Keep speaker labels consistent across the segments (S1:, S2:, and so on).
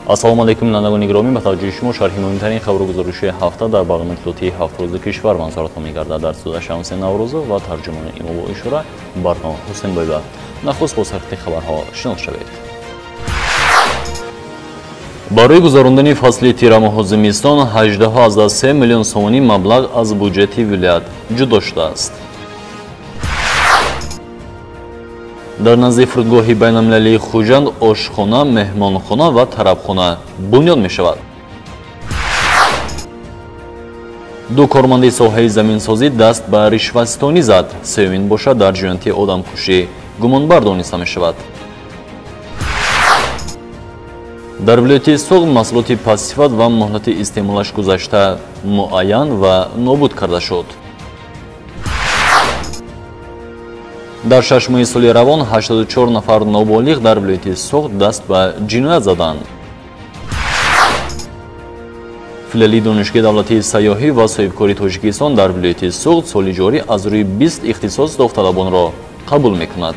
S1: ассалому алейкум нандагони гиромӣ, ба таваҷҷӯҳи шумо шарҳи муҳимтарин хабару гузаришҳои ҳафта дар барномаи иттилоотии ҳафтрӯзаи кишвар манзаратон мегардад. Дар студияи Шамсин Наврӯзов ва тарҷумони имови ишора Барҳом Ҳусейнбоева. Нахуст бо сархати хабарҳо шинос шавед. барои гузарондани фасли тирамоҳу зимистон 18,3 миллион сомонӣ маблағ аз буҷети вилоят ҷудо шудааст. дар назди фурудгоҳи байналмилалии Хуҷанд ошхона, меҳмонхона ва тарабхона бунёд мешавад. ду корманди соҳаи заминсозӣ даст ба ришватстонӣ зад. сеюмин бошад дар ҷинояти одамкушӣ гумонбар дониста мешавад. дар вилояти Соғд маҳсулоти пастсифат ва муҳлати истеъмолаш гузашта муайян ва нобуд карда шуд. дар 6 моҳи соли равон 84 нафар ноболиғ дар вилояти Соғд даст ба ҷиноят заданд. филиали донишгоҳи давлатии сайёҳӣ ва соҳибкори Тоҷикистон дар вилояти Соғд соли ҷорӣ аз рӯи 20 ихтисос довталабонро қабул мекунад.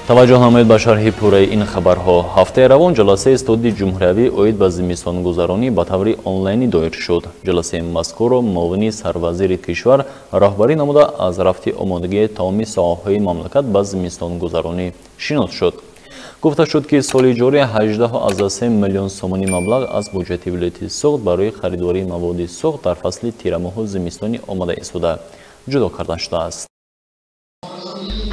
S1: таваҷҷӯҳ намоед ба шарҳи пурраи ин хабарҳо. ҳафтаи равон ҷаласаи Стодии ҷумҳуриявӣ оид ба зимистонгузаронӣ ба таври онлайнӣ доир шуд. ҷаласаи мазкурро муовини сарвазири кишвар раҳбарӣ намуда аз рафти омодагии тамоми соҳаҳои мамлакат ба зимистонгузаронӣ шинос шуд. гуфта шуд, ки соли ҷорӣ 18,3 миллион сомонӣ маблағ аз буҷети вилояти Соғд барои харидории маводи суғд дар фасли тирамоҳу зимистонӣ омада истода ҷудо карда шудааст.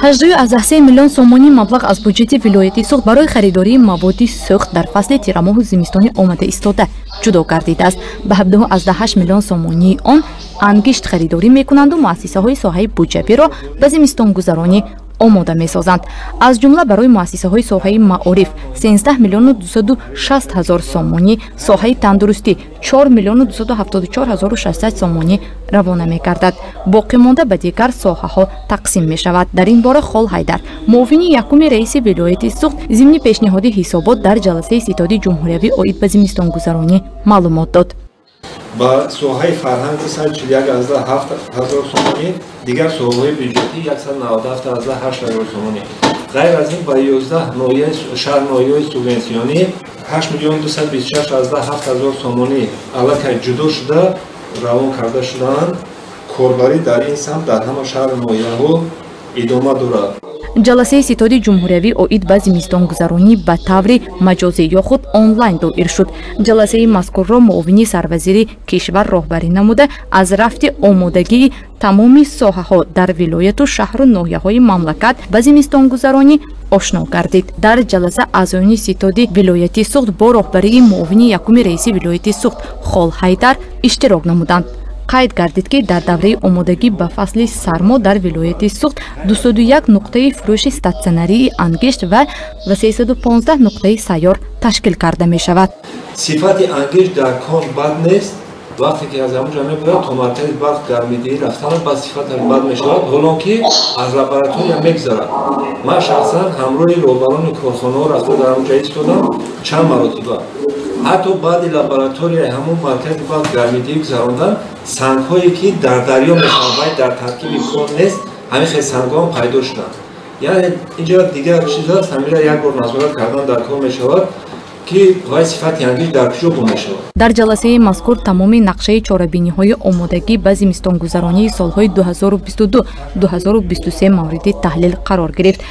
S2: 18,3 миллион сомонӣ маблағ аз буҷети вилояти Соғд барои харидории маводи сӯхт дар фасли тирамоҳу зимистонӣ омада истода ҷудо гардидааст. ба 17,8 миллион сомонии он ангишт харидорӣ мекунанду муассисаҳои соҳаи буҷабиро ба зимистонгузаронӣ омода месозанд. аз ҷумла барои муассисаҳои соҳаи маориф 13 миллиону 260 ҳазор сомонӣ, соҳаи тандурустӣ 4 миллиону 274 ҳазору 600 сомонӣ равона мегардад. боқӣ монда ба дигар соҳаҳо тақсим мешавад. дар ин бора Хол Ҳайдар, муовини якуми раиси вилояти Суғд, зимни пешниҳоди ҳисобот дар ҷаласаи Ситоди ҷумҳуриявӣ оид ба зимистонгузаронӣ маълумот дод.
S3: ба соҳаи фарҳанг 147 ҳазор сомонӣ, дигар соҳаҳои бюҷетӣ 197,8 ҳазор сомонӣ. ғайр аз ин ба 11 шаҳрноҳияҳои субвенсионӣ 8,226,7 ҳазор сомонӣ аллакай ҷудо шуда равон карда шуданд. корбарӣ дар ин самт дар ҳама шаҳрноҳияҳо идома дорад.
S2: ҷаласаи Ситоди ҷумҳуриявӣ оид ба зимистонгузаронӣ ба таври маҷозӣ ё худ онлайн доир шуд. ҷаласаи мазкурро муовини сарвазири кишвар роҳбарӣ намуда аз рафти омодагии тамоми соҳаҳо дар вилояту шаҳру ноҳияҳои мамлакат ба зимистонгузаронӣ ошно гардид. дар ҷаласа аъзоёни Ситоди вилояти Суғд бо роҳбарии муовини якуми раиси вилояти Суғд Хол Ҳайдар иштирок намуданд. қайд гардид, ки дар давраи омодагӣ ба фасли сармо дар вилояти Суғд 201 нуқтаи фурӯши статсионарии ангишт ва 315 нуқтаи сайёр ташкил карда мешавад.
S3: сифати ангишт дар кон бад нест. вақте ки аз ҳамонҷо мебурад то маркази барқ гармидиҳӣ рафтан баъд сифаташ бад мешавад, ҳоло ки аз лаборатория мегзарад. ман шахсан ҳамроҳи роҳбарони корхонаҳо рафта дар ҳамонҷо истодам чанд маротиба. ҳатто баъди лабораторияи ҳамон маркази барқ гармидиҳӣ гузарондан сангҳое ки дар дарьё мешаванд вай дар таркиби кон нест, ҳамин хел сангҳо ҳам пайдо шуданд. яъне инҷо дигар чиз аст, ҳамира як бор назорат кардан дар кор мешавад ки вай сифати ангишт дар куҷо бо мешавад.
S2: дар ҷаласаи мазкур тамоми нақшаи чорабиниҳои омодагӣ ба зимистонгузаронии солҳои 2022-2023 мавриди таҳлил қарор гирифт.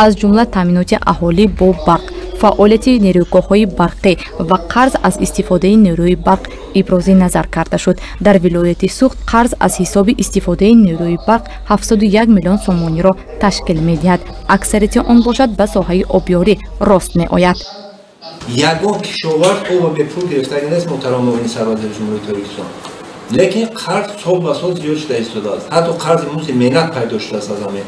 S2: аз ҷумла таъминоти аҳолӣ бо барқ, фаъолияти нерӯгоҳҳои барқӣ ва қарз аз истифодаи нерӯи барқ ибрози назар карда шуд. дар вилояти Суғд қарз аз ҳисоби истифодаи нерӯи барқ 71 миллион сомониро ташкил медиҳад. аксарияти он бошад ба соҳаи обёрӣ рост меояд.
S3: ягон кишовард оба бепул гирифтагӣ нест, муҳтарам муовини сарвазири ҷумҳурии Тоҷикистон. лекин қарз сол ба сол зиёд шуда истодааст. ҳатто қарзи музди менат пайдо шудааст аз ҳамин.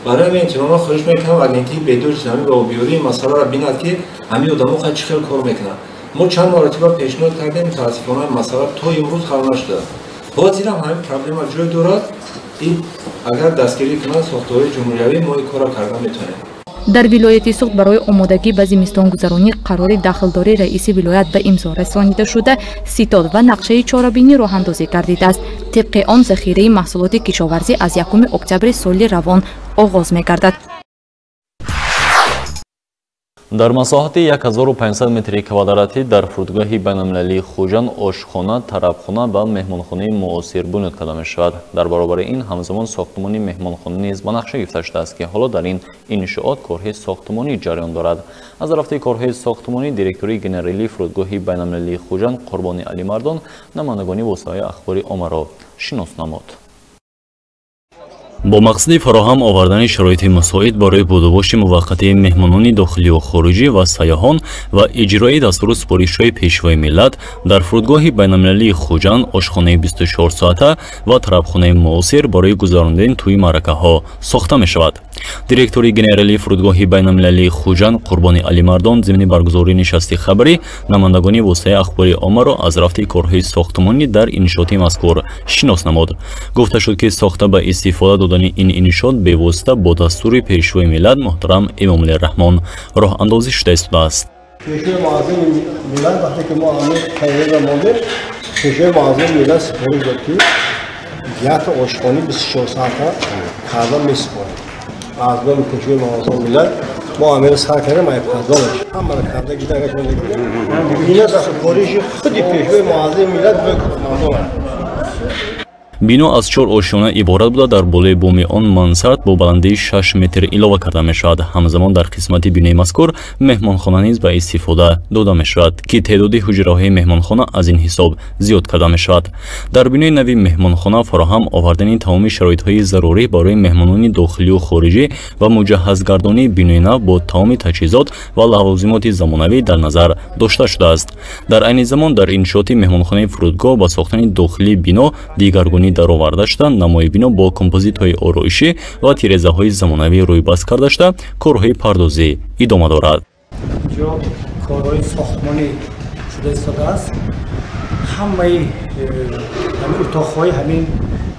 S3: барои ҳамин эҳтимолан хоҳиш мекунам агентии бедои замин ва обёрии масъаларо бинад, ки ҳамин одамо чӣ хел кор мекунанд. мо чанд маротиба пешниҳод кардем, мутаассифона масъала то имрӯз ҳал нашуда. ҳозирам ҳамин проблема ҷой дорад. агар дастгирӣ кунанд сохтҳои ҷумҳуриявӣ, мо ин корро карда метавонем.
S2: дар вилояти Суғд барои омодагӣ ба зимистонгузаронӣ қарори дахлдори раиси вилоят ба имзо расонида шуда, ситод ва нақшаи чорабинӣ роҳандозӣ гардидааст. тибқи он захираи маҳсулоти кишоварзӣ аз 1 октябри соли равон оғоз мегардад.
S1: дар масоҳати 1500 метри квадратӣ дар фурудгоҳи байналмилалии Хуҷанд ошхона, тарабхона ва меҳмонхонаи муосир бунёд карда мешавад. Дар баробари ин ҳамзамон сохтмони меҳмонхона низ ба нақша гирифта шудааст ки ҳоло дар ин иншоот корҳои сохтмонӣ ҷараён дорад. аз рафти корҳои сохтмонӣ директории генералии фурудгоҳи байналмилалии Хуҷанд Қурбони Алимардон намояндагони воситаҳои ахбори омаро шинос намуд. با مقصد فراهم آوردن شرایط مساعد برای بودوباش موقتی مهمانان داخلی و خارجی و سیاحان و اجرای دستور سپارش‌های پیشوای ملت در فرودگاه بین‌المللی خوجند آشخانه 24 ساعته و طربخانه معاصر برای گذراندن توی معرکه‌ها ساخته می‌شود. دیرکتوری گنرالی فرودگاه بین‌المللی خوجند قربانی علیمردان ضمن برگزاری نشست خبری نمایندگان وسایل اخباری عامه را از رفت کارهای ساختمانی در انشاءات مذکور شناس نمود. گفته شد که ساخته به استفاده این انشاءات به واسطه با دستور پیشوای ملت محترم امام الرحمن راه اندازی شده است.
S4: پیشوای معظم ملت وقتی که ما همه خیلی مونده پیشوای معظم ملت سپاری داد که یک آشخانه 24 ساعته کردن میسپاریم. از نام پیشوای معظم ملت ما همه سر کردیم ما پردازش هم برای کرده گیتا کنیم. اینا سپاریش خودی پیشوای معظم ملت بکنیم.
S1: бино аз 4 ошона иборат буда дар болои буми он мансард бо баландии 6 метр илова карда мешавад. ҳамзамон дар қисмати бинои мазкур меҳмонхона низ ба истифода дода мешавад ки теъдоди ҳуҷраҳои меҳмонхона аз ин ҳисоб зиёд карда мешавад. дар бинои нави меҳмонхона фароҳам овардани тамоми шароитҳои зарурӣ барои меҳмонони дохилию хориҷӣ ва муҷаҳҳазгардонии бинои нав бо тамоми таҷҳизот ва лавозимоти замонавӣ дар назар дошта шудааст. дар айни замон дар иншооти меҳмонхонаи фурудгоҳ ба сохтани дохилии бино дигаргуни дароварда шуда намои бино бо композитҳои ороишӣ ва тирезаҳои замонавӣ рӯйбаст карда шуда корҳои пардозӣ идома дорад.
S5: инҷо корҳои сохтмонӣ шуда истодааст. ҳамаи ҳамин утоқҳои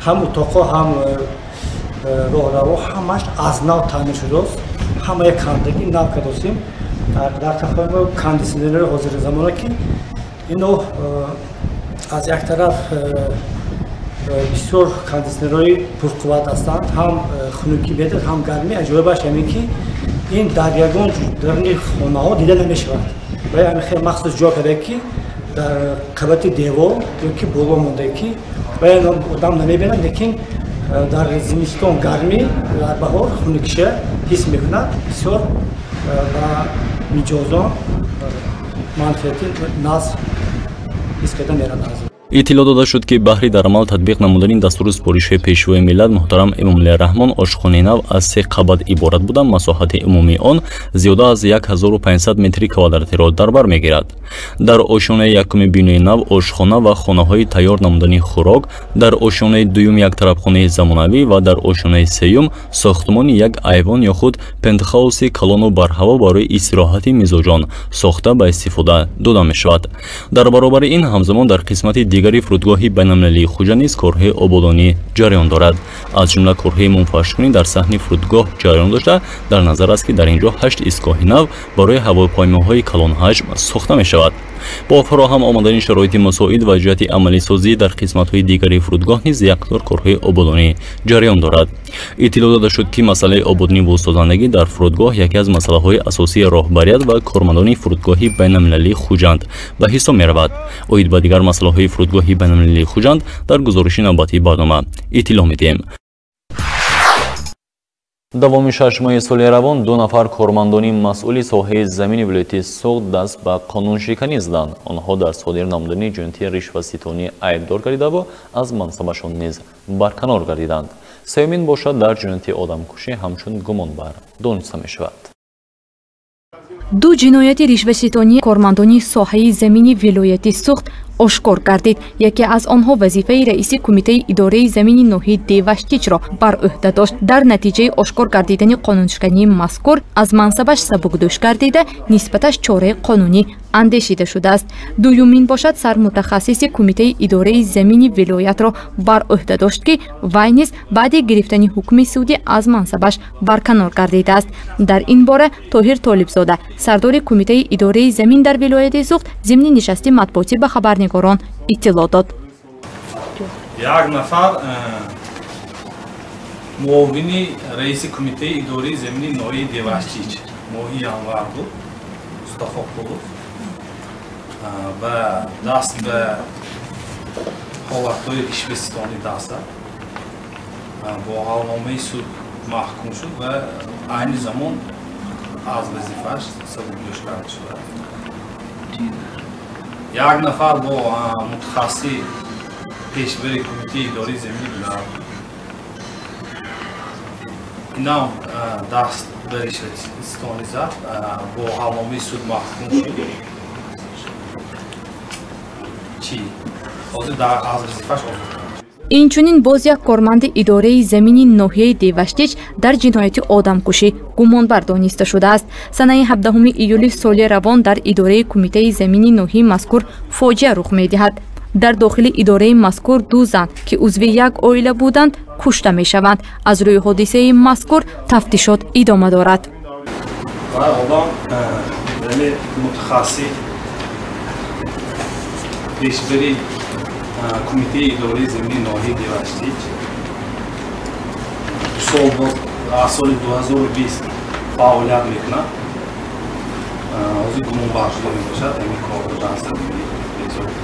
S5: ҳам утоқҳо ҳам роҳраво ҳамаш аз нав таъмир шудааст. ҳамаи кандаги нав кардастем. дар тафомо кондитсионери ҳозири замона ки ино аз як тараф бисёр кондитсионерҳои пурқувват ҳастанд, ҳам хунукӣ медиҳад, ҳам гармӣ. аҷоибаш ҳамин ки ин дар ягон даруни хонаҳо дида намешавад. баъд ҳамин хеле махсус ҷо карда ки дар қабати девор ёки боло монда ки баъд одам намебинад, лекин дар зимистон гармӣ, дар баҳор хунукиша ҳис мекунад. бисёр ба миҷозон манфиати насб ҳис карда меравад.
S1: иттилоъ дода шуд ки баҳри дар амал татбиқ намудани дастури супоришҳои пешвои миллат муҳтарам эмомалираҳмон ошхонаи нав аз 3 қабат иборат буда масоҳати умумии он зиёда аз 1500 метри квадратиро дар бар мегирад. дар ошонаи якуми бинои нав ошхона ва хонаҳои тайёр намудани хӯрок, дар ошонаи дуюм як тарабхонаи замонавӣ ва дар ошонаи сеюм сохтмони як айвон ё худ пентхауси калону барҳаво барои истироҳати мизоҷон сохта ба истифода дода мешавад. дар баробари ин ҳамзамон дар қисмати дигари фурудгоҳи байналмилалии Хуҷанд низ корҳои ободонӣ ҷараён дорад. аз ҷумла корҳои мунфашкунӣ дар саҳни фурудгоҳ ҷараён дошта, дар назар аст ки дар ин ҷо 8 истгоҳи нав барои ҳавопаймоҳои калонҳаҷм сохта мешавад. бо фароҳам омадани шароити мусоид ва ҷиҳати амалисозӣ дар қисматҳои дигари фурудгоҳ низ яктор корҳои ободонӣ ҷараён дорад. иттилоъ дода шуд ки масъалаи ободонӣ ва созандагӣ дар фурудгоҳ яке аз масъалаҳои асосии роҳбарият ва кормандони фурудгоҳи байналмилалии Хуҷанд ба ҳисоб меравад. оид ба дигар масъалаҳои фурудгоҳи байналмилалии Хуҷанд дар гузориши навбатии барнома иттилоъ медиҳем. давоми 6 моҳи соли равон 2 нафар кормандони масъули соҳаи замини вилояти Соғд даст ба қонуншиканӣ заданд. онҳо дар содир намудани ҷоинти ришваситонӣ айбдор гардида ва аз мансабашон низ барканор гардиданд. сеюмин бошад дар ҷоинти одамкушӣ ҳамчун гумонбар дониста мешавад.
S2: 2 ҷинояти ришваситонии кормандони соҳаи замини вилояти Соғд ошкор гардид. яке аз онҳо вазифаи раиси кумитаи идораи замини ноҳияи Деваштичро бар уҳда дошт. дар натиҷаи ошкор гардидани қонуншикании мазкур аз мансабаш сабукдӯш гардида нисбаташ чораи қонунӣ андешида шудааст. дуюмин бошад сармутахассиси кумитаи идораи замини вилоятро бар уҳда дошт ки вай низ баъди гирифтани ҳукми судӣ аз мансабаш барканор гардидааст. дар ин бора Тоҳир Толибзода сардори кумитаи идораи замин дар вилояти Соғд зимни нишасти матбуотӣ ба хабарнигорон иттилоъ дод.
S6: як нафар муовини раиси кумитаи идораи замини ноҳияи Деваштич моҳи январ буд. Мустафоқулов ва даст ба ҳолатҳои ишбистони даста бо ҳавлномаи суд маҳкум шуд ва айни замон аз вазифааш сабукдӯш карда шудааст. Як нафар бо мутахассиси пешбари кумитаи идораи заминӣ бинад инам даст ба ришватистони зад бо ҳавлномаи суд маҳкум шуд. Чӣ ҳозир аз вазифааш озод кард.
S2: инчунин боз як корманди идораи замини ноҳияи Деваштич дар ҷинояти одамкушӣ гумонбар дониста шудааст. Санаи 17 июли соли равон дар идораи кумитаи замини ноҳияи мазкур фоҷиа рух медиҳад. дар дохили идораи мазкур ду зан ки узви як оила буданд кушта мешаванд. аз рӯи ҳодисаи мазкур тафтишот идома дорад.
S6: کمیته اداره زمینی ناحیه دیوشتیج سال 2020 فعالیت میکنه. از گمان بخشیده میباشد همین کار دانستن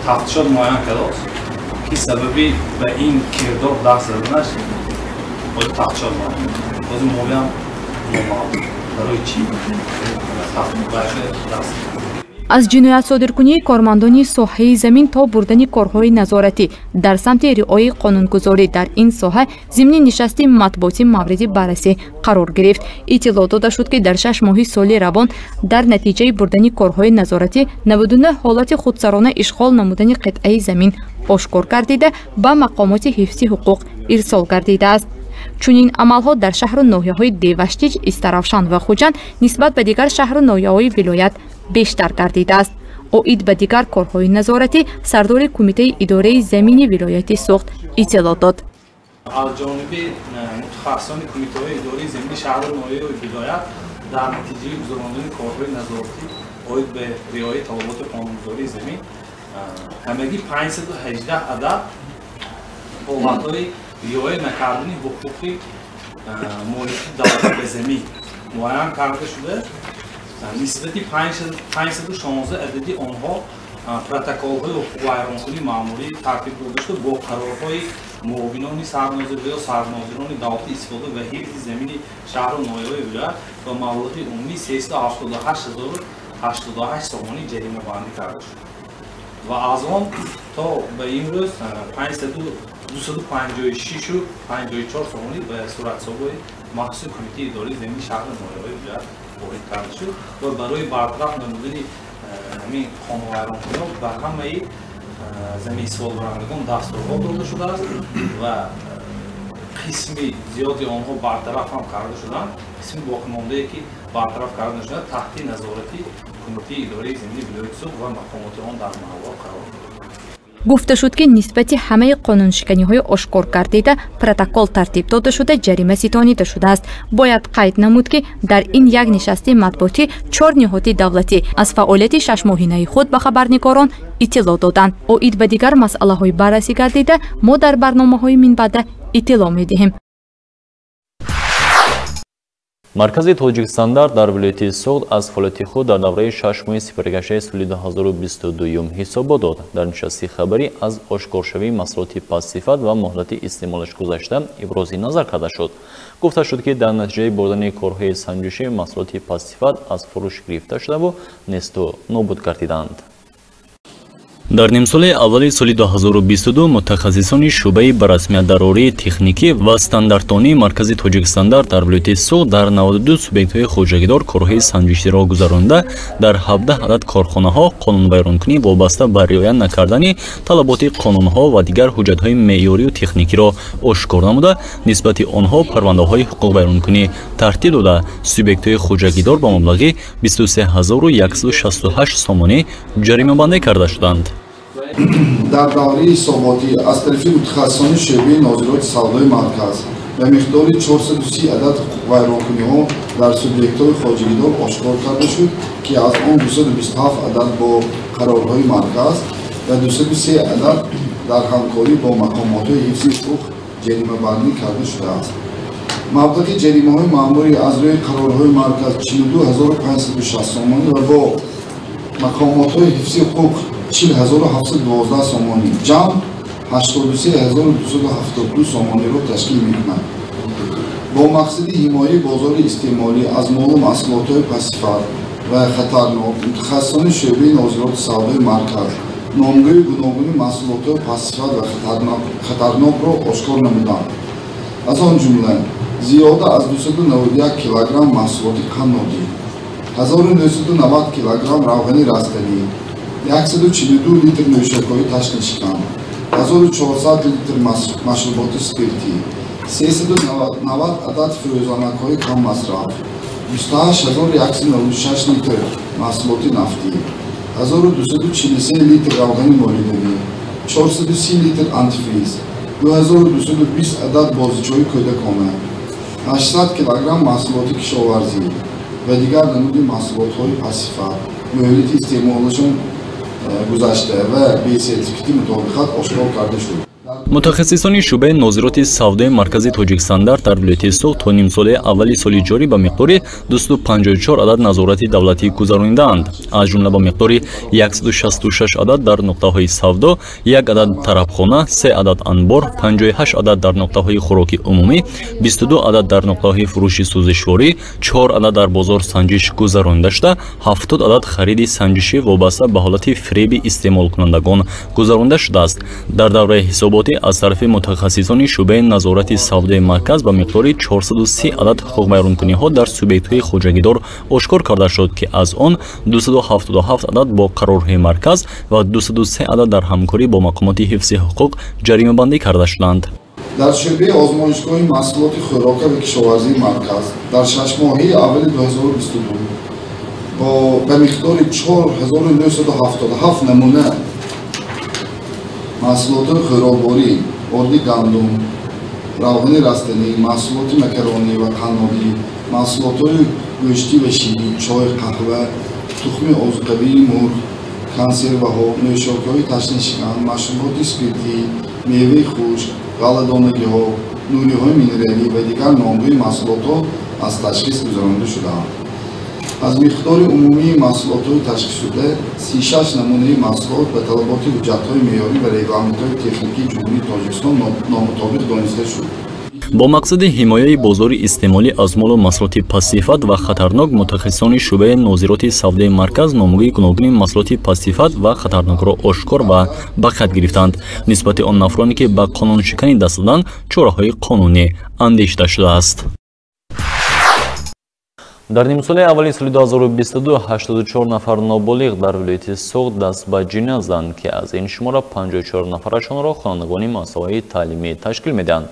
S6: تفتیشات معین کرده است که سببی به این کردار دست زدنش باید تفتیشات معین از مویم نامعلوم برای چی دست
S2: аз ҷиноятсодиркунии кормандони соҳаи замин то бурдани корҳои назоратӣ дар самти риояи қонунгузорӣ дар ин соҳа зимни нишасти матбуотӣ мавриди баррасӣ қарор гирифт. иттилоъ дода шуд ки дар 6 моҳи соли равон дар натиҷаи бурдани корҳои назоратӣ 99 ҳолати худсарона ишғол намудани қитъаи замин ошкор гардида ба мақомоти ҳифзи ҳуқуқ ирсол гардидааст. чунин амалҳо дар шаҳру ноҳияҳои Деваштич, Истаравшан ва Хуҷанд нисбат ба дигар шаҳру ноҳияҳои вилоят бештар гардидааст. оид ба дигар корҳои назоратӣ сардори кумитаи идораи замини вилояти Суғд иттилоъ дод.
S6: аз ҷониби мутахассисони кумитаҳои идораи замини шаҳру ноҳияҳои вилоят дар натиҷаи гузарондани корҳои назоратӣ оид ба риояи талаботи қонунгузории замин ҳамагӣ 518 адад ҳолатҳои риоя накардани ҳуқуқи молики давлати ба замин муайян карда шуда. нисбати 516 адади онҳо протоколҳои ҳуқуқвайронкунии маъмурӣ тартиб дода шуда бо қарорҳои муовинони сарнозир ва ё сарнозирони давлати истифода ва ҳифзи замини шаҳру ноҳияҳои вилоят ба маблағи умумии 378088 сомонӣ ҷаримабандӣ карда шуд ва аз он то ба имрӯз 256 54 сомонӣ ба суратҳисобҳои махсуси кумитаи идораи замини шаҳру ноҳияҳои вилоят ворид карда шуд ва барои бартараф намудани ҳамин қонунвайронкуниҳо ба ҳамаи заминсволбарандагон дастурҳо дода шудааст ва қисми зиёди онҳо бартараф ҳам карда шуданд. қисми боқимондае ки бартараф карда нашуданд таҳти назорати кумитаи идораи замини вилояти Суғд ва мақомоти он дар маҳалло қарор дорад.
S2: гуфта шуд ки нисбати ҳамаи қонуншиканиҳои ошкор гардида протокол тартиб дода шуда ҷарима ситонида шудааст. бояд қайд намуд ки дар ин як нишасти матбуотӣ 4 ниҳоди давлатӣ аз фаъолияти 6-моҳинаи худ ба хабарнигорон иттилоъ доданд. оид ба дигар масъалаҳои баррасӣ гардида мо дар барномаҳои минбаъда иттилоъ медиҳем.
S1: маркази Тоҷикстандар дар вилояти Суғд аз фаъолияти худ дар давраи 6 моҳи сипаргашаи соли 2022 ҳисобот дод. дар нишасти хабарӣ аз ошкоршавии маҳсулоти пастсифат ва муҳлати истеъмолаш гузашта ибрози назар карда шуд. гуфта шуд ки дар натиҷаи бурдани корҳои санҷиши маҳсулоти пастсифат аз фурӯш гирифта шудаву несту нобуд гардиданд. дар нимсоли аввали соли 2022 мутахассисони шӯъбаи барасмиятдарории техникӣ ва стандартонии маркази Тоҷикстандар дар вилояти Суғд дар 92 субъектҳои хуҷагидор корҳои санҷиширо гузаронда дар 17 адад корхонаҳо қонунвайронкунӣ вобаста ба риоя накардани талаботи қонунҳо ва дигар ҳуҷҷатҳои меъёрию техникиро ошкор намуда нисбати онҳо парвандаҳои ҳуқуқвайронкунӣ тартиб дода субъектҳои хуҷагидор ба маблағи 23168 сомонӣ ҷаримабандӣ карда шуданд.
S7: дар давраи ҳисоботӣ аз тарафи мутахассисони шӯъбаи нозироти савдои марказ ба миқдори 430 адад вайронкуниҳо дар субъектҳои хоҷагидор ошкор карда шуд ки аз он 227 адад бо қарорҳои марказ ва 203 адад дар ҳамкорӣ бо мақомотҳои ҳифзи ҳуқуқ ҷаримабандӣ карда шудааст. маблағи ҷаримаҳои маъмурӣ аз рӯи қарорҳои марказ 42560 сомонӣ ва бо мақомотҳои ҳифзи ҳуқуқ 40712 сомонӣ, ҷамъ 83272 сомониро ташкил мекунад. бо мақсади ҳимояи бозори истеъмолӣ аз молу маҳсулотҳои пасифат ва хатарнок, мутахассисони шӯъбаи нозироти савдои марказ номгӯи гуногуни маҳсулотҳои пасифат ва хатарнокро ошкор намуданд. аз он ҷумла зиёда аз 291 килограмм маҳсулоти қаннодӣ, 1990 килограмм равғани растанӣ, 142 литр нӯшокои ташнишкан, 1400 литр машруботи спиртӣ, 390 адад фирӯзанакҳои каммасраф, 28196 литр маҳсулоти нафтӣ, 1243 литр равғани молидавӣ, 430 литр антифриз, 2220 адад бозичҳои кӯдакона, 800 килограмм маҳсулоти кишоварзӣ ва дигар намуди маҳсулотҳои пасифат муҳлати истеъмолашон гузашта ва бесертификати мутобиқат ошкор карда шуд.
S1: мутахассисони шӯъбаи нозироти савдои маркази Тоҷикстандар дар вилояти Суғд то нимсолаи аввали соли ҷорӣ ба миқдори 254 адад назорати давлатӣ гузаронидаанд. аз ҷумла ба миқдори 166 адад дар нуқтаҳои савдо, 1 адад тарабхона, 3 адад анбор, 58 адад дар нуқтаҳои хӯроки умумӣ, 22 адад дар нуқтаҳои фурӯши сӯзишворӣ, 4 адад дар бозор санҷиш гузаронида шуда, 70 адад хариди санҷишӣ вобаста ба ҳолати фреби истеъмолкунандагон гузаронида шудааст. дар давраи ҳисоботӣ аз тарафи мутахассисони шӯъбаи назорати савдои марказ ба миқдори 430 адад ҳуқуқвайронкуниҳо дар субъектҳои хуҷагидор ошкор карда шуд, ки аз он 277 адад бо қарорҳои марказ ва 203 адад дар ҳамкорӣ бо мақомоти ҳифзи ҳуқуқ ҷаримабандӣ карда шуданд.
S7: дар шӯъбаи озмоишгоҳи маҳсулоти хӯрока ва кишоварзии марказ дар 6 моҳии аввали 2022 ба миқдори 4977 намуна маҳсулотҳои хӯрокборӣ, орди гандум, равғани растанӣ, маҳсулоти макаронӣ ва қаннодӣ, маҳсулотҳои гӯшти ва ширӣ, чой, қаҳва, тухми озуқавии мурғ, консерваҳо, нӯшокҳои ташнишкан, машруботи спиртӣ, меваи хушк, ғалладонагиҳо, нуриҳои минералӣ ва дигар номҳои маҳсулотҳо аз ташхис гузаронида шудаанд. аз миқдори умумии маҳсулотҳои ташхисшуда 36 намунаи маҳсулот ба талаботи ҳуҷҷатҳои меъёрӣ ва регламентҳои техникии ҷумҳурии Тоҷикистон номутобиқ дониста шуд.
S1: бо мақсади ҳимояи бозори истеъмолӣ аз молу маҳсулоти пасифат ва хатарнок, мутахассисони шӯъбаи нозироти савдои марказ номгӯи гуногуни маҳсулоти пасифат ва хатарнокро ошкор ва ба қайд гирифтанд. нисбати он нафроне ки ба қонуншиканӣ даст доданд, чораҳои қонунӣ андешида шудааст. дар нимсолаи аввали соли 2022 84 нафар ноболиғ дар вилояти Суғд даст ба ҷиноя занд, ки аз ин шумора 54 нафарашонро хонандагони муассисаҳои таълимӣ ташкил медиҳанд.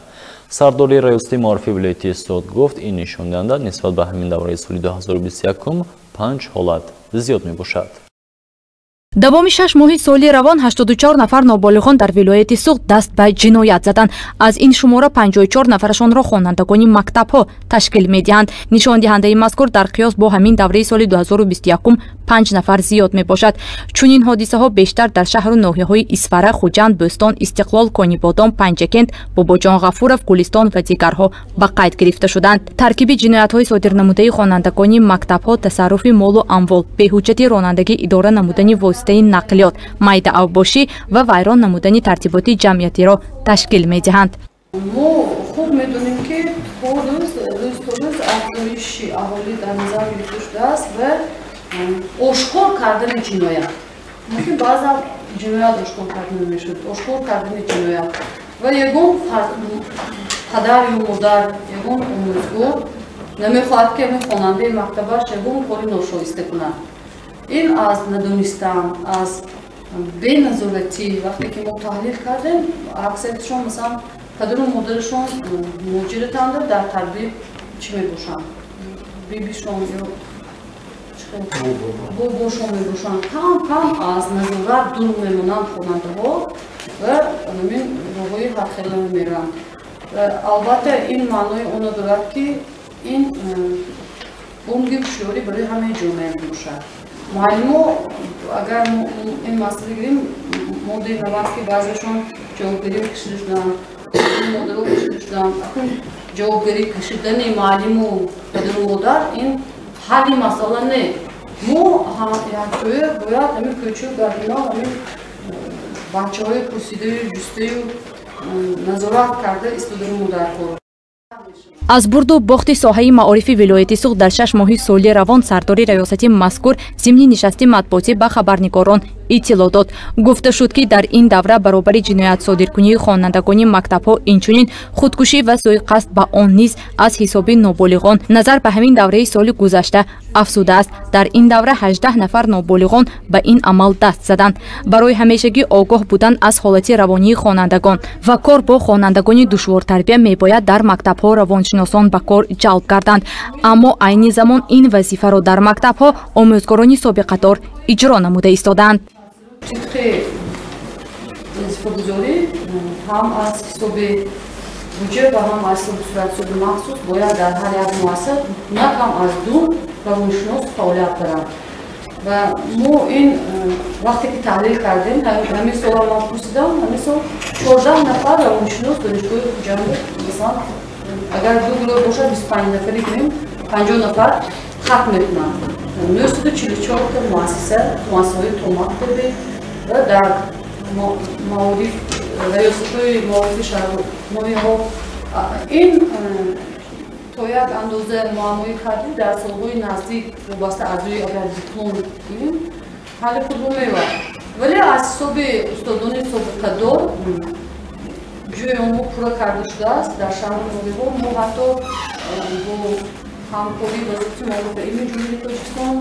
S1: сардори раёсати маорифи вилояти Суғд гуфт, ин нишондиҳанда нисбат ба ҳамин давраи соли 2021 5 ҳолат зиёд мебошад.
S2: давоми 6 моҳи соли равон 84 нафар ноболиғон дар вилояти Суғд даст ба ҷиноят заданд. аз ин шумора 54 нафарашонро хонандагони мактабҳо ташкил медиҳанд. нишондиҳандаи мазкур дар қиёс бо ҳамин давраи соли 2021 5 нафар зиёд мебошад. чунин ҳодисаҳо бештар дар шаҳру ноҳияҳои Исфара, Хуҷанд, Бӯстон, Истиқлол, Конибодом, Панҷакент, Бобоҷон Ғафуров, Гулистон ва дигарҳо ба қайд гирифта шуданд. таркиби ҷиноятҳои содирнамудаи хонандагони мактабҳо, тасарруфи молу амвол, беҳуҷҷати ронандагӣ идора намудани воситаи нақлиёт, майда авбошӣ ва вайрон намудани тартиботи ҷамъиятиро ташкил медиҳанд.
S8: мо хуб медонем ки рӯз афзоиши аҳолӣ дар назар гирифта шудааст ва ошкор кардани ҷиноят. мумкин баъзан ҷиноят ошкор карда намешуд, ошкор кардани ҷиноят ва ягон падар ё модар, ягон омӯзгор намехоҳад ки ҳамин хонандаи мактабаш ягон кори ношоиста кунад. ин аз надонистан, аз беназоратӣ вақте ки мо таҳлил кардем, аксарiyatшон масалан падару модарашон муҷиратанд дар тарбия чӣ мебошанд? бибишон ё бобошон мебошанд. кам аз назорат дур мемонанд хонандаҳо ва ҳамин роҳҳои ҳархела мемероянд. албатта ин маънои он надорад ки ин бонги ҳушёрӣ барои ҳамаи ҷомеа мебошад. муаллимо агар ин масъала гирем, мо дидамаст ки баъзешон ҷавобгарӣ кашида шуданд, модаро кашида шуданд. акун ҷавобгарӣ кашидани муаллиму падару модар ин ҳалли масъала не. ما یعنی باید همین کوچه گردینا همین بچه های پرسیده جسته و نظارت کرده استودیو مدرکور.
S2: аз бурду бохти соҳаи маорифи вилояти суғд дар 6 моҳи соли равон сардори раёсати мазкур зимни нишасти матбуотӣ ба хабарнигорон иттилоъ дод. гуфта шуд ки дар ин давра баробари ҷиноят-содиркунии хонандагони мактабҳо инчунин худкушӣ ва суиқасд ба он низ аз ҳисоби ноболиғон назар ба ҳамин давраи соли гузашта афзудааст. дар ин давра 18 нафар ноболиғон ба ин амал даст заданд. барои ҳамешагӣ огоҳ будан аз ҳолати равонии хонандагон ва кор бо хонандагони душвортарбия мебояд дар мактабҳо равоншиносон ба кор ҷалб гарданд. аммо айни замон ин вазифаро дар мактабҳо омӯзгорони собиқадор иҷро намуда истоданд.
S8: طبق وظیفه‌گذاری هم از حساب بودجه و هم از حساب صورت‌سود مخصوص باید در هر یک مؤسسه نه کم از 2 روانشناس فعالیت دارند و ما این وقتی که تحلیل کردیم همین سال ما پرسیدم همین سال 14 نفر روانشناس دانشگاه جامعه مثلا اگر 2 گروه باشد 25 نفری کنیم 50 نفر ختم میکنند. 944 تا مؤسسه‌های توماک داریم و در معارف ریاست‌های معارف شهرنامه‌ها این تا یک اندازه معماری کردیم در سال‌های نزدیک وابسته از روی اگر دیپلم بگیریم حل خود می‌برد. ولی از حساب استادان سابقه‌دار جای آنها پورا کرده شده است. در شهرنامه‌ها ما حتی با همکاری وزارت معارف علمی جمهوری تاجیکستان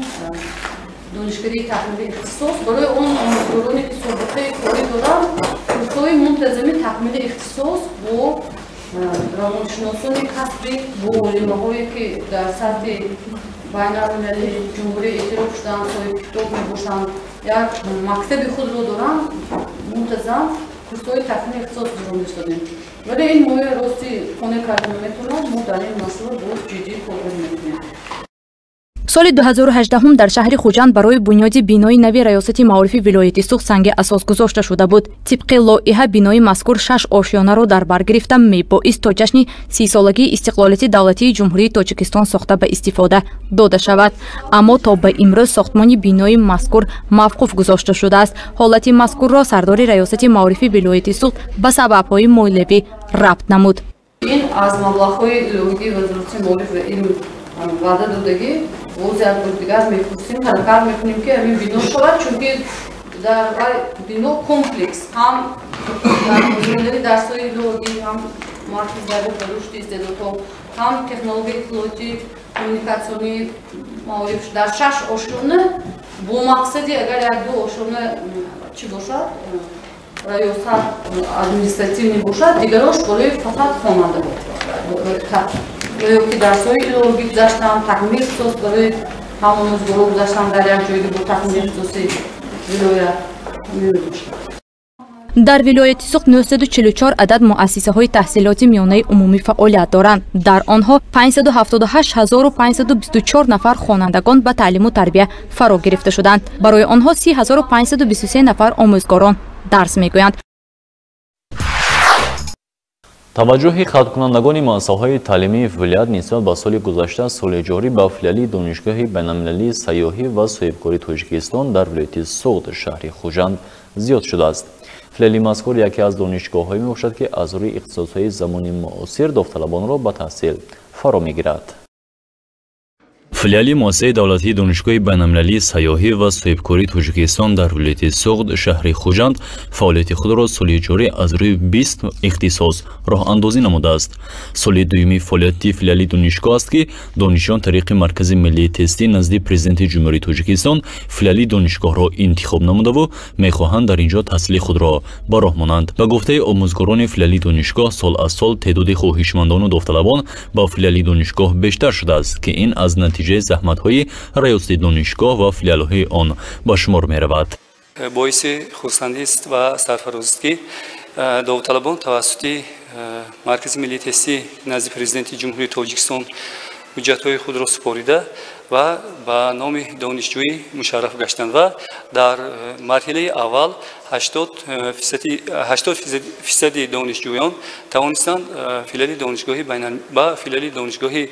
S8: دانشکده تکمیلی اختصاص برای اون آموزگارانی که سابقه کاری دارند کورس‌های منتظم تکمیل اختصاص با روانشناسان کسبی با علماهایی که در سطح بین‌المللی جمهوری اعتراف شدند صاحب کتاب میباشند یک مکتب خود رو دارند منتظم کورس‌های تکمیل اختصاص برآمده دادیم. ولی این موضوع راستی خانه کردن نمیتونم ما در این مسئله باز جدی کار میکنیم.
S2: соли 2018 дар шаҳри хуҷанд барои бунёди бинои нави раёсати маорифи вилояти суғд санги асос гузошта шуда буд. тибқи лоиҳа бинои мазкур 6 ошёнаро дар бар гирифта мебоист то ҷашни 30-солагии истиқлолияти давлатии ҷумҳурии Тоҷикистон сохта ба истифода дода шавад. аммо то ба имрӯз сохтмони бинои мазкур мавқуф гузошта шудааст. ҳолати мазкурро сардори раёсати маорифи вилояти суғд ба сабабҳои моилавӣ рабт намуд.
S8: ин аз маблағҳои иловагии вазорати маориф ва илм ваъда додагӣ боз як бор дигар мепурсим ҳаракат мекунем ки ҳамин бино шавад чунки дар бино комплекс ҳам дар дарсҳои иловагӣ ҳам марказгари ба рушди истеъдодҳо ҳам технологияи иттилоотӣ коммуникатсионӣ маориф дар 6 ошёна бо мақсади агар 1-2 ошёна чӣ бошад раёсат административӣ бошад дигарош барои фақат хонанда ки дарсҳои иловагӣ гузаштам такмил ихтисос барои ҳамон омӯзгорҳо гузаштам дар як ҷойги бо такмили ихтисоси вилоят мебошад.
S2: дар вилояти суғд 944 адад муассисаҳои таҳсилоти миёнаи умумӣ фаъолият доранд. дар онҳо 578524 нафар хонандагон ба таълиму тарбия фаро гирифта шуданд. барои онҳо 30523 нафар омӯзгорон дарс мегӯянд.
S1: таваҷҷӯҳи халқкунандагони муассисаҳои таълимии вилоят нисбат ба соли гузашта соли ҷорӣ ба филиали донишгоҳи байналмилалии сайёҳӣ ва соҳибкории Тоҷикистон дар вилояти суғд шаҳри хуҷанд зиёд шудааст. филиали мазкур яке аз донишгоҳҳое мебошад ки аз рӯи ихтисосҳои замони муосир довталабонро ба таҳсил фаро мегирад. филиали муассисаи давлатии донишгоҳи байналмилалии сайёҳӣ ва соҳибкории Тоҷикистон дар вилояти суғд шаҳри хуҷанд фаъолияти худро соли ҷорӣ аз рӯи 20 ихтисос роҳандозӣ намудааст. соли дуюми фаъолияти филиали донишгоҳ аст ки донишҷӯён тариқи маркази миллии тестӣ назди президенти ҷумҳурии Тоҷикистон филиали донишгоҳро интихоб намудаву мехоҳанд дар инҷо таҳсили худро ба роҳ монанд. ба гуфтаи омӯзгорони филиали донишгоҳ сол аз сол теъдоди хоҳишмандону довталабон ба филиали донишгоҳ бештар шудааст ки ин аз натиҷаи заҳматҳои раёсати донишгоҳ ва филиалҳои он ба шумор меравад.
S9: боиси хурсандист ва сарфарозист ки довталабон тавассути маркази миллии тестӣ назди президенти ҷумҳурии Тоҷикистон ҳуҷҷатҳои худро супорида ва ба номи донишҷӯӣ мушарраф гаштанд ва дар марҳилаи аввал 80% донишҷӯён тавонистанд филиали донишгоҳи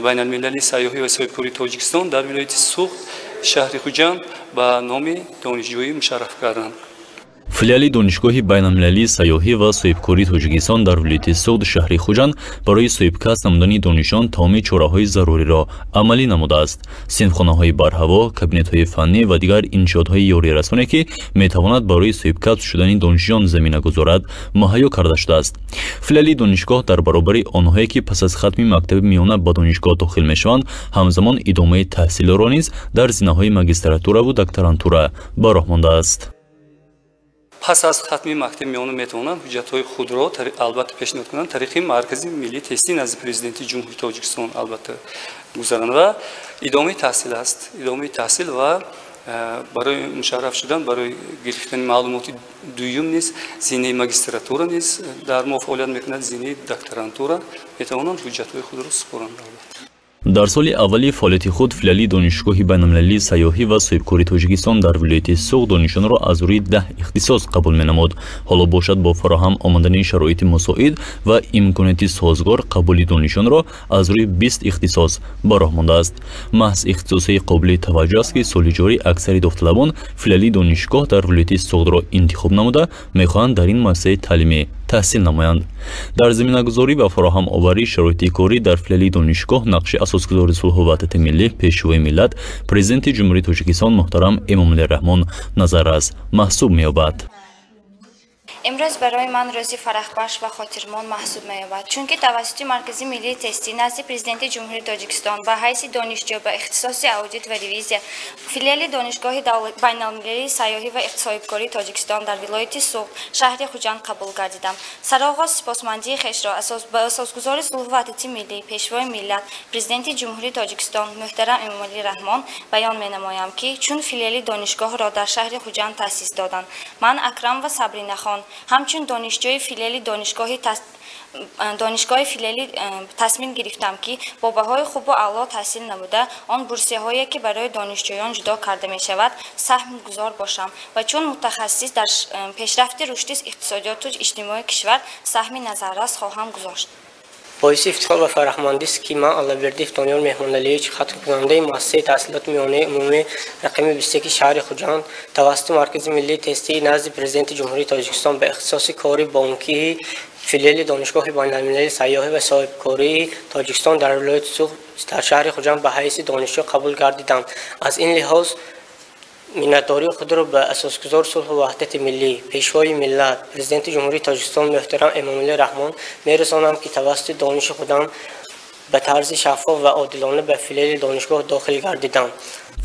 S9: байналмилалии сайёҳӣ ва соҳибкории Тоҷикистон дар вилояти суғд шаҳри Хуҷанд ба номи донишҷӯӣ мушарраф карданд.
S1: филиали донишгоҳи байналмилалии сайёҳӣ ва соҳибкории Тоҷикистон дар вилояти Суғд шаҳри Хуҷанд барои соҳибкасб намудани донишон тамоми чораҳои заруриро амалӣ намудааст. синфхонаҳои барҳаво, кабинетҳои фаннӣ ва дигар иншоотҳои ёрирасоне ки метавонад барои соҳибкасб шудани донишҷӯён замина гузорад, муҳайё карда шудааст. филиали донишгоҳ дар баробари онҳое ки пас аз хатми мактаби миёна ба донишгоҳ дохил мешаванд, ҳамзамон идомаи таҳсилро низ дар зинаҳои магистратураву докторантура ба роҳ мондааст.
S9: пас аз хатми мактаби миёна метавонанд ҳуҷҷатҳои худро албатта пешниҳод кунанд тариқи маркази миллии тестӣ назди президенти ҷумҳурии Тоҷикистон албатта гузаранд ва идомаи таҳсил аст. идомаи таҳсил ва барои мушарраф шудан барои гирифтани маълумоти дуюм низ зинаи магистратура низ дар мо фаъолият мекунад, зинаи докторантура метавонанд ҳуҷҷатҳои худро супоранд.
S1: дар соли аввали фаъолияти худ филиали донишгоҳи байналмилалии сайёҳӣ ва соҳибкории Тоҷикистон дар вилояти Суғд донишонро аз рӯи 10 ихтисос қабул менамуд. ҳоло бошад бо фароҳам омадани шароити мусоид ва имконияти созгор қабули донишонро аз рӯи 20 ихтисос ба роҳ мондааст. маҳз ихтисосҳои қобили таваҷҷӯҳ аст ки соли ҷорӣ аксари давталабон филиали донишгоҳ дар вилояти Суғдро интихоб намуда мехоҳанд дар ин муассисаи таълимӣ таҳсил намоянд. дар заминагузорӣ ва фароҳам оварии шароити корӣ дар филиали донишгоҳ нақши асосгузори сулҳу ваҳдати миллӣ пешвои миллат президенти ҷумҳурии Тоҷикистон муҳтарам Эмомалӣ Раҳмон назаррас маҳсуб меёбад.
S10: امروز برای من روزی فرحبخش و خاطرمون محسوب می‌یابد چونکه توسط مرکز ملی تستی نزد پرزیدنت جمهوری تاجیکستان به حیث دانشجو به اختصاص اودیت و ریویزی فیلیال دانشگاه بین‌المللی سیاحی و اقتصادی تاجیکستان در ولایت سوغد شهر خوجند قبول گردیدم. سرآغاز سپاسمندی خویش را به اساسگزار صلح و وحدت ملی پیشوای ملت پرزیدنت جمهوری تاجیکستان محترم امامعلی رحمان بیان می‌نمایم که چون فیلیال دانشگاه را در شهر خوجند تأسیس دادند من اکرم و صبرینه خان همچون دانشجوی فیلیال دانشگاه فیلیالی تصمیم گرفتم که با بهای خوب و اعلی تحصیل نموده آن بورسیه هایی که برای دانشجویان جدا کرده می شود سهم گذار باشم و چون متخصص در پیشرفت رشد اقتصادیات و اجتماعی کشور سهم نظررس خواهم گذاشت.
S11: باعث افتخار و فرحمندی است که من علاوردی فتانیار مهمانعلی ختم کننده مؤسسه تحصیلات میانه عمومی رقم 21 شهر خوجند توسط مرکز ملی تستی نزد پرزیدنت جمهوری تاجیکستان به اختصاص کاری بانکی فیلیال دانشگاه بین‌المللی سیاحی و صاحبکاری تاجیکستان در ولایت سوغد در شهر خوجند به حیث دانشجو قبول گردیدم. از این لحاظ منتداری خود را به اساسگزار صلح و وحدت ملی پیشوای ملت پرزیدنت جمهوری تاجیکستان محترم امامعلی رحمان می‌رسانم که توسط دانش خودم به طرز شفاف و عادلانه به فیلیال دانشگاه داخل گردیدم.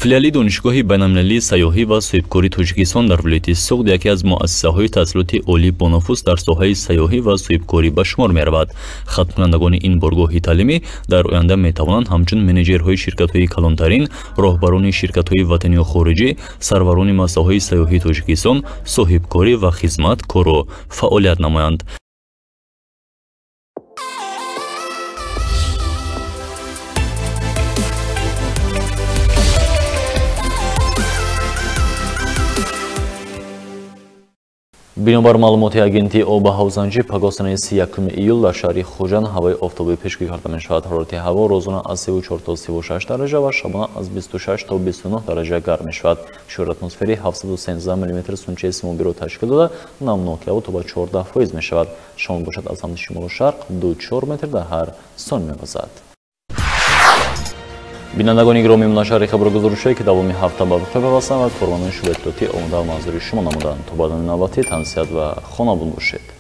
S1: филиали донишгоҳи байналмилалии сайёҳӣ ва соҳибкории Тоҷикистон дар вилояти Суғд яке аз муассисаҳои таҳсилоти олӣ бонуфуз дар соҳаи сайёҳӣ ва соҳибкорӣ ба шумор меравад. хатмкунандагони ин боргоҳи таълимӣ дар оянда метавонанд ҳамчун менеҷерҳои ширкатҳои калонтарин, роҳбарони ширкатҳои ватанию хориҷӣ, сарварони масъалаҳои сайёҳии Тоҷикистон, соҳибкорӣ ва хизмат кору фаъолият намоянд. бинобар маълумоти агентии оба ҳавзанҷӣ пагосанаи 31 июл дар шаҳри Хуҷанд ҳавои офтобӣ пешгӯӣ карда мешавад. ҳарорати ҳаво розона аз 34 то 36 дараҷа ва шабона аз 26 то 29 дараҷа гарм мешавад. шӯри атмосферӣ 713 мм сунчаи симобиро ташкил дода намнокӣ ҳаво то ба 14% мешавад. шамол бошад аз самти шимолу шарқ 2-4 метр дар ҳар сон мевазад. бинандагони гиромӣ мунашари хабаргузоришое ки давоми ҳафта ба вуқӯъ певастанд ва корвонони шӯъбаи иттилоотӣ омода ва манзури шумо намуданд. то баъдани навбати тансият ва хонабун бошед.